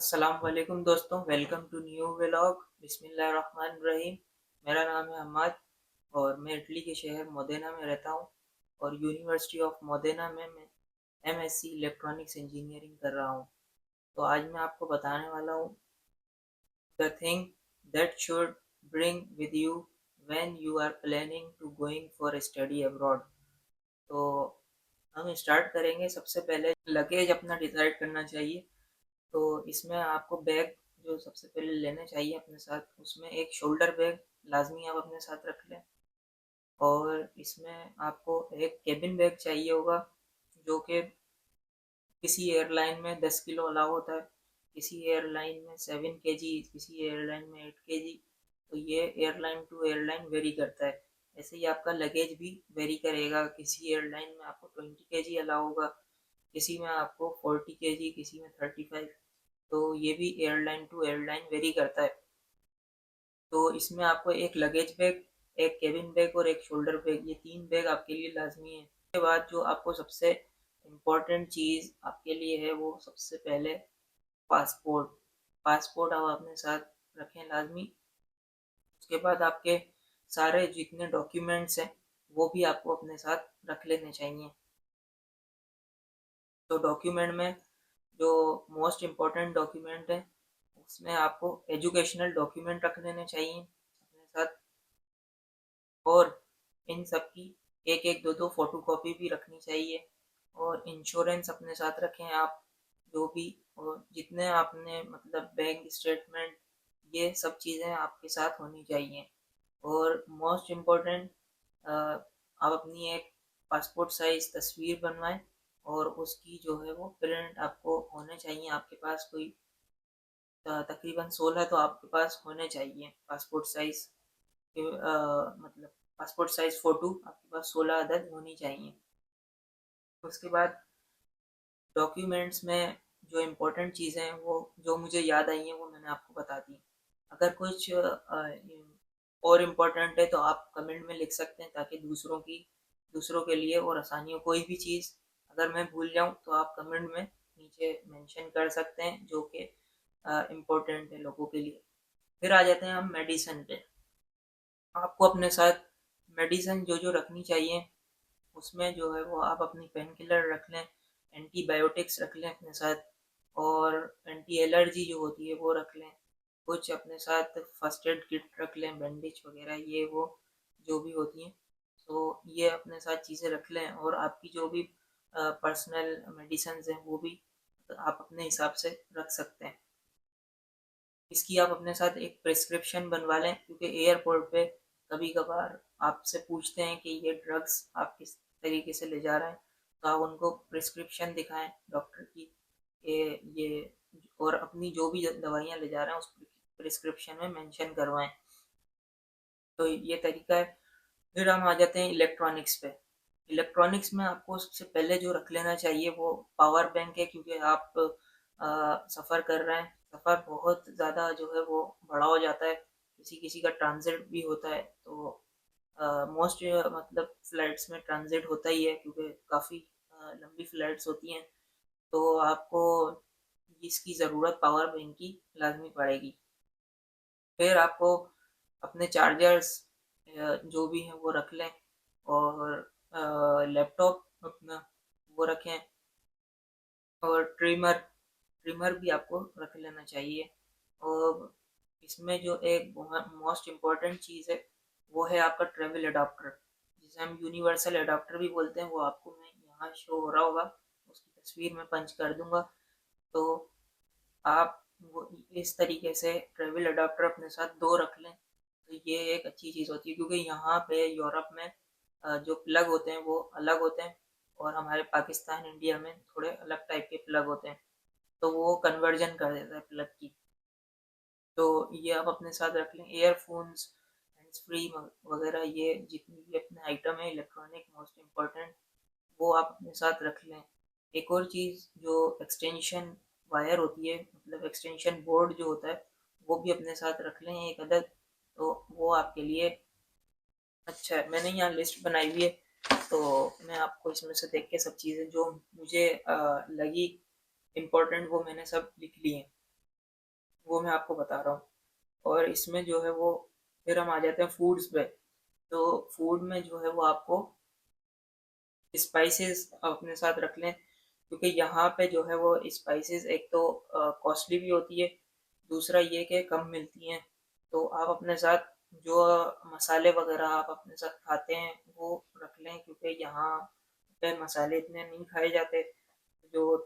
अस्सलाम वालेकुम दोस्तों, वेलकम टू न्यू व्लॉग। बिस्मिल्लाहिर्रहमानिर्रहीम। मेरा नाम है अहमद और मैं इटली के शहर मोदेना में रहता हूँ और यूनिवर्सिटी ऑफ मोदेना में मैं एमएससी इलेक्ट्रॉनिक्स इंजीनियरिंग कर रहा हूँ। तो आज मैं आपको बताने वाला हूँ the thing that should bring with you when you are planning to going for study abroad. तो हम स्टार्ट करेंगे। सबसे पहले लगेज अपना डिसाइड करना चाहिए। तो इसमें आपको बैग जो सबसे पहले लेने चाहिए अपने साथ, उसमें एक शोल्डर बैग लाजमी आप अपने साथ रख लें। और इसमें आपको एक केबिन बैग चाहिए होगा जो कि किसी एयरलाइन में 10 किलो अलाउ होता है, किसी एयरलाइन में 7 kg, किसी एयरलाइन में 8 kg। तो ये एयरलाइन टू एयरलाइन वेरी करता है। ऐसे ही आपका लगेज भी वेरी करेगा। किसी एयरलाइन में आपको 20 kg अलाउ होगा, किसी में आपको 40 kg, किसी में 35। तो ये भी एयरलाइन टू एयरलाइन वेरी करता है। तो इसमें आपको एक लगेज बैग, एक केबिन बैग और एक शोल्डर बैग, ये 3 बैग आपके लिए लाजमी है। उसके बाद जो आपको सबसे इम्पोर्टेंट चीज़ आपके लिए है वो सबसे पहले पासपोर्ट। पासपोर्ट आप अपने साथ रखें लाजमी। उसके बाद आपके सारे जितने डॉक्यूमेंट्स हैं वो भी आपको अपने साथ रख लेने चाहिए। तो डॉक्यूमेंट में जो मोस्ट इम्पोर्टेंट डॉक्यूमेंट है उसमें आपको एजुकेशनल डॉक्यूमेंट रख लेने चाहिए अपने साथ। और इन सब की एक एक दो दो फोटो कॉपी भी रखनी चाहिए। और इंश्योरेंस अपने साथ रखें आप, जो भी। और जितने आपने मतलब बैंक स्टेटमेंट, ये सब चीज़ें आपके साथ होनी चाहिए। और मोस्ट इम्पोर्टेंट, आप अपनी एक पासपोर्ट साइज तस्वीर बनवाएं और उसकी जो है वो प्रिंट आपको होने चाहिए। आपके पास कोई तकरीबन 16 तो आपके पास होने चाहिए पासपोर्ट साइज के, मतलब पासपोर्ट साइज फ़ोटो आपके पास 16 अदद होनी चाहिए। उसके बाद डॉक्यूमेंट्स में जो इम्पोर्टेंट चीज़ें हैं वो जो मुझे याद आई हैं वो मैंने आपको बता दी। अगर कुछ और इम्पोर्टेंट है तो आप कमेंट में लिख सकते हैं ताकि दूसरों के लिए और आसानी हो। कोई भी चीज़ अगर मैं भूल जाऊँ तो आप कमेंट में नीचे मेंशन कर सकते हैं जो कि इम्पोर्टेंट है लोगों के लिए। फिर आ जाते हैं हम मेडिसिन पे। आपको अपने साथ मेडिसिन जो जो रखनी चाहिए उसमें जो है वो आप अपनी पेन किलर रख लें, एंटीबायोटिक्स रख लें अपने साथ। और एंटी एलर्जी जो होती है वो रख लें। कुछ अपने साथ फर्स्ट एड किट रख लें, बैंडेज वगैरह ये वो जो भी होती हैं। तो ये अपने साथ चीज़ें रख लें। और आपकी जो भी पर्सनल मेडिसिन हैं वो भी आप अपने हिसाब से रख सकते हैं। इसकी आप अपने साथ एक प्रिस्क्रिप्शन बनवा लें क्योंकि एयरपोर्ट पे कभी कभार आपसे पूछते हैं कि ये ड्रग्स आप किस तरीके से ले जा रहे हैं। तो आप उनको प्रिस्क्रिप्शन दिखाएं डॉक्टर की, ये और अपनी जो भी दवाइयाँ ले जा रहे हैं उस प्रिस्क्रिप्शन में मेंशन करवाएं। तो ये तरीका है। फिर हम आ जाते हैं इलेक्ट्रॉनिक्स पे। इलेक्ट्रॉनिक्स में आपको सबसे पहले जो रख लेना चाहिए वो पावर बैंक है क्योंकि आप सफ़र कर रहे हैं। सफ़र बहुत ज़्यादा जो है वो बड़ा हो जाता है, किसी किसी का ट्रांजिट भी होता है। तो मोस्ट मतलब फ़्लाइट्स में ट्रांजिट होता ही है क्योंकि काफ़ी लंबी फ़्लाइट्स होती हैं। तो आपको इसकी ज़रूरत पावर बैंक की लाजमी पड़ेगी। फिर आपको अपने चार्जर्स जो भी हैं वो रख लें। और लैपटॉप अपना वो रखें। और ट्रिमर ट्रिमर भी आपको रख लेना चाहिए। और इसमें जो एक मोस्ट इम्पॉर्टेंट चीज़ है वो है आपका ट्रैवल अडाप्टर, जिसे हम यूनिवर्सल अडाप्टर भी बोलते हैं। वो आपको मैं यहाँ शो हो रहा होगा, उसकी तस्वीर मैं पंच कर दूंगा। तो आप वो इस तरीके से ट्रैवल अडाप्टर अपने साथ 2 रख लें। तो ये एक अच्छी चीज़ होती है क्योंकि यहाँ पे यूरोप में जो प्लग होते हैं वो अलग होते हैं और हमारे पाकिस्तान इंडिया में थोड़े अलग टाइप के प्लग होते हैं। तो वो कन्वर्जन कर देता है प्लग की। तो ये आप अपने साथ रख लें। ईयरफोन्स, हैंड्स फ्री वगैरह, ये जितनी भी अपने आइटम है इलेक्ट्रॉनिक मोस्ट इम्पॉर्टेंट, वो आप अपने साथ रख लें। एक और चीज़ जो एक्सटेंशन वायर होती है, मतलब एक्सटेंशन बोर्ड जो होता है, वो भी अपने साथ रख लें एक अदद। तो वो आपके लिए अच्छा है। मैंने यहाँ लिस्ट बनाई हुई है तो मैं आपको इसमें से देख के सब चीज़ें जो मुझे लगी इम्पोर्टेंट वो मैंने सब लिख ली हैं। वो मैं आपको बता रहा हूँ। और इसमें जो है वो फिर हम आ जाते हैं फूड्स पे। तो फूड में जो है वो आपको स्पाइसेस अपने साथ रख लें, क्योंकि यहाँ पे जो है वो स्पाइसेस एक तो कॉस्टली भी होती है, दूसरा ये कि कम मिलती हैं। तो आप अपने साथ जो मसाले वगैरह आप अपने साथ खाते हैं वो रख लें, क्योंकि यहाँ पे मसाले इतने नहीं खाए जाते। जो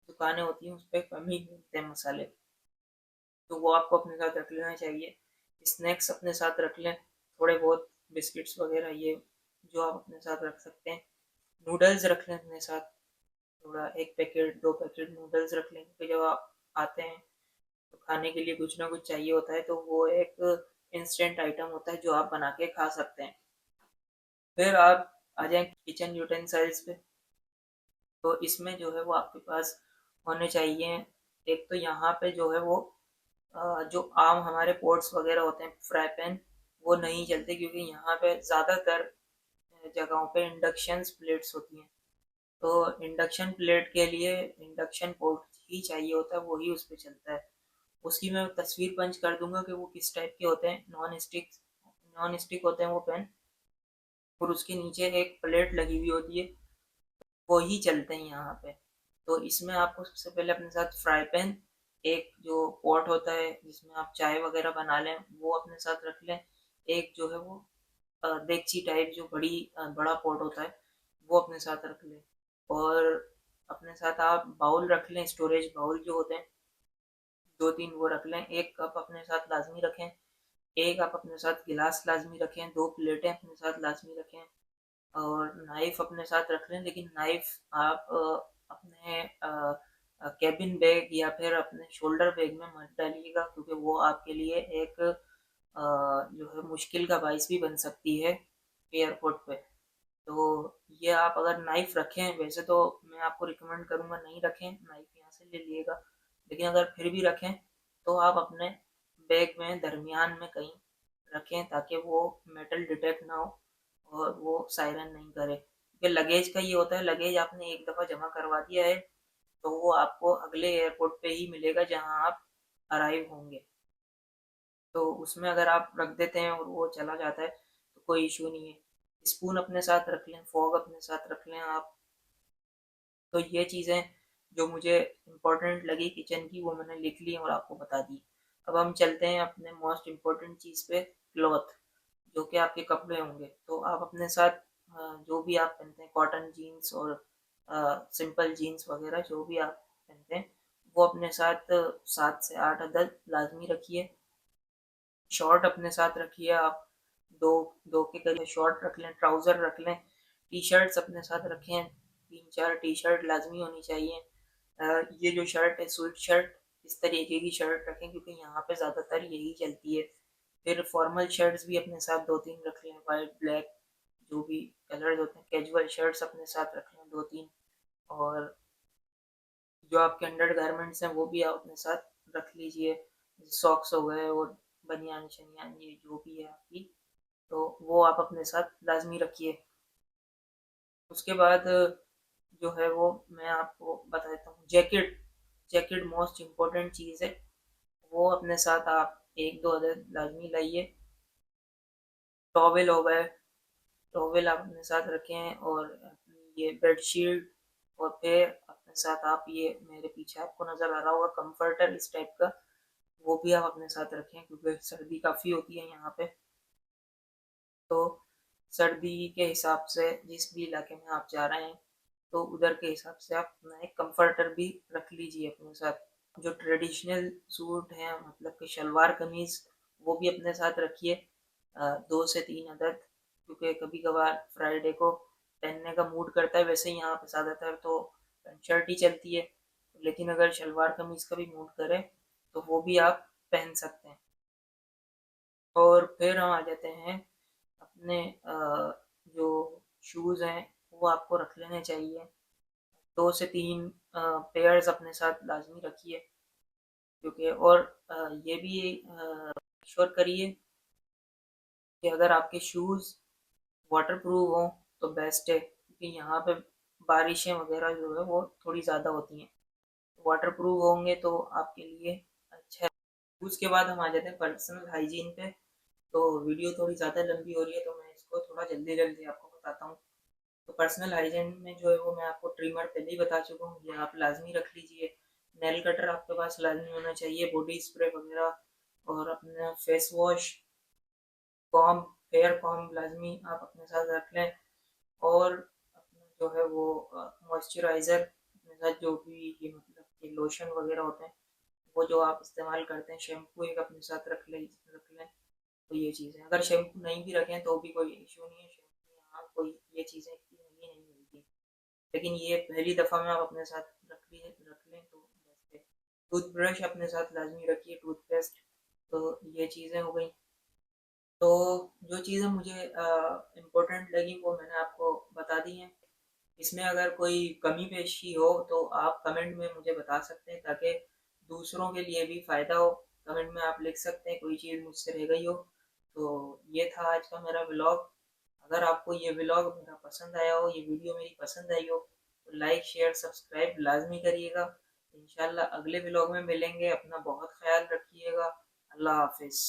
दुकानें होती हैं उस पर कम ही मिलते हैं मसाले, तो वो आपको अपने साथ रख लेना चाहिए। स्नैक्स अपने साथ रख लें, थोड़े बहुत बिस्किट्स वगैरह ये जो आप अपने साथ रख सकते हैं। नूडल्स रख लें अपने साथ, थोड़ा 1 पैकेट 2 पैकेट नूडल्स रख लें, क्योंकि जब आप आते हैं तो खाने के लिए कुछ ना कुछ चाहिए होता है, तो वो एक इंस्टेंट आइटम होता है जो आप बना के खा सकते हैं। फिर आप आ जाएँ किचन यूटेंसिल्स पे। तो इसमें जो है वो आपके पास होने चाहिए, एक तो यहाँ पे जो है वो जो आम हमारे पॉट्स वगैरह होते हैं, फ्राई पैन, वो नहीं चलते, क्योंकि यहाँ पे ज़्यादातर जगहों पे इंडक्शन प्लेट्स होती हैं। तो इंडक्शन प्लेट के लिए इंडक्शन पोर्ट ही चाहिए होता है, वही उस पे चलता है। उसकी मैं तस्वीर पंच कर दूंगा कि वो किस टाइप के होते हैं। नॉन स्टिक होते हैं वो पैन, और उसके नीचे एक प्लेट लगी हुई होती है, वो ही चलते हैं यहाँ पे। तो इसमें आपको सबसे पहले अपने साथ फ्राई पैन, एक जो पॉट होता है जिसमें आप चाय वगैरह बना लें वो अपने साथ रख लें। एक जो है वो देगची टाइप जो बड़ा पॉट होता है वो अपने साथ रख लें। और अपने साथ आप बाउल रख लें, स्टोरेज बाउल जो होते हैं 2-3 वो रख लें। एक कप अपने साथ लाजमी रखें, एक आप अपने साथ गिलास लाजमी रखें, 2 प्लेटें अपने साथ लाजमी रखें। और नाइफ अपने साथ रख लें, लेकिन नाइफ आप अपने कैबिन बैग या फिर अपने शोल्डर बैग में मत डालिएगा, क्योंकि वो आपके लिए एक जो है मुश्किल का बाइस भी बन सकती है एयरपोर्ट पे। तो ये आप अगर नाइफ रखें, वैसे तो मैं आपको रिकमेंड करूँगा नहीं रखें, नाइफ यहाँ से ले लीजिएगा, लेकिन अगर फिर भी रखें तो आप अपने बैग में दरमियान में कहीं रखें, ताकि वो मेटल डिटेक्ट ना हो और वो सायरन नहीं करे। क्योंकि लगेज का ये होता है, लगेज आपने एक दफ़ा जमा करवा दिया है तो वो आपको अगले एयरपोर्ट पे ही मिलेगा जहाँ आप अराइव होंगे। तो उसमें अगर आप रख देते हैं और वो चला जाता है तो कोई इशू नहीं है। स्पून अपने साथ रख लें, फॉग अपने साथ रख लें आप। तो ये चीज़ें जो मुझे इम्पोर्टेंट लगी किचन की वो मैंने लिख ली और आपको बता दी। अब हम चलते हैं अपने मोस्ट इम्पोर्टेंट चीज़ पे, क्लॉथ, जो कि आपके कपड़े होंगे। तो आप अपने साथ जो भी आप पहनते हैं, कॉटन जीन्स और सिंपल जीन्स वगैरह जो भी आप पहनते हैं वो अपने साथ 7 से 8 अदद लाजमी रखिए। शॉर्ट अपने साथ रखिए आप, दो दो के करीब शॉर्ट रख लें, ट्राउज़र रख लें। टी शर्ट्स अपने साथ रखें, 3-4 टी शर्ट लाजमी होनी चाहिए। ये जो शर्ट है स्वेट शर्ट, इस तरीके की शर्ट रखें, क्योंकि यहाँ पे ज़्यादातर यही चलती है। फिर फॉर्मल शर्ट्स भी अपने साथ 2-3 रख लें, वाइट ब्लैक जो भी कलर्स होते हैं। कैजुअल शर्ट्स अपने साथ रख लें 2-3। और जो आपके अंडर गारमेंट्स हैं वो भी आप अपने साथ रख लीजिए, सॉक्स हो गए और बनियान शनियान ये जो भी है आपकी, तो वो आप अपने साथ लाजमी रखिए। उसके बाद जो है वो मैं आपको बता देता हूँ, जैकेट। जैकेट मोस्ट इम्पोर्टेंट चीज़ है, वो अपने साथ आप 1-2 अदद लाजमी लाइए। टॉवेल हो गए, टॉवेल आप अपने साथ रखें, और अपनी ये बेडशीट। और फिर अपने साथ आप ये मेरे पीछे आपको नज़र आ रहा होगा कंफर्टर इस टाइप का, वो भी आप अपने साथ रखें, क्योंकि सर्दी काफ़ी होती है यहाँ पे। तो सर्दी के हिसाब से जिस भी इलाके में आप जा रहे हैं तो उधर के हिसाब से आप अपना एक कंफर्टर भी रख लीजिए अपने साथ। जो ट्रेडिशनल सूट हैं, मतलब कि शलवार कमीज़, वो भी अपने साथ रखिए 2 से 3 अदद, क्योंकि कभी कभार फ्राइडे को पहनने का मूड करता है। वैसे यहाँ पे ज़्यादातर तो पैंट शर्ट ही चलती है, लेकिन अगर शलवार कमीज़ का भी मूड करे तो वो भी आप पहन सकते हैं। और फिर हम आ जाते हैं अपने जो शूज़ हैं वो आपको रख लेने चाहिए, 2 से 3 पेयर्स अपने साथ लाजमी रखिए, क्योंकि और ये भी श्योर करिए कि अगर आपके शूज़ वाटर प्रूफ हों तो बेस्ट है, क्योंकि यहाँ पे बारिशें वगैरह जो है वो थोड़ी ज़्यादा होती हैं। वाटर प्रूफ होंगे तो आपके लिए अच्छा है। उसके बाद हम आ जाते हैं पर्सनल हाइजीन पे। तो वीडियो थोड़ी ज़्यादा लंबी हो रही है तो मैं इसको थोड़ा जल्दी जल्दी आपको बताता हूँ। तो पर्सनल हाइजीन में जो है वो मैं आपको ट्रिमर पहले ही बता चुका हूँ, ये आप लाजमी रख लीजिए। नेल कटर आपके पास लाजमी होना चाहिए, बॉडी स्प्रे वगैरह और अपना face wash, comb, hair comb लाजमी आप अपने साथ रख लें। और अपना जो है वो मॉइस्चराइज़र अपने साथ, जो भी ये मतलब कि लोशन वगैरह होते हैं वो जो आप इस्तेमाल करते हैं, शैम्पू एक अपने साथ रख लें। तो ये चीज़ें, अगर शैम्पू नहीं भी रखें तो भी कोई इशू नहीं है, शैम्पू यहाँ कोई ये चीज़ें इतनी महंगी नहीं मिलती, लेकिन ये पहली दफ़ा में आप अपने साथ रख लें तो बेस्ट है। टूथब्रश अपने साथ लाजमी रखिए, टूथपेस्ट। तो ये चीज़ें हो गई। तो जो चीज़ें मुझे इम्पोर्टेंट लगी वो मैंने आपको बता दी हैं। इसमें अगर कोई कमी पेशी हो तो आप कमेंट में मुझे बता सकते हैं, ताकि दूसरों के लिए भी फ़ायदा हो। कमेंट में आप लिख सकते हैं कोई चीज़ मुझसे रह गई हो। तो ये था आज का मेरा व्लॉग। अगर आपको ये व्लॉग मेरा पसंद आया हो, ये वीडियो मेरी पसंद आई हो, तो लाइक शेयर सब्सक्राइब लाजमी करिएगा। इंशाल्लाह अगले व्लॉग में मिलेंगे। अपना बहुत ख्याल रखिएगा। अल्लाह हाफिज़।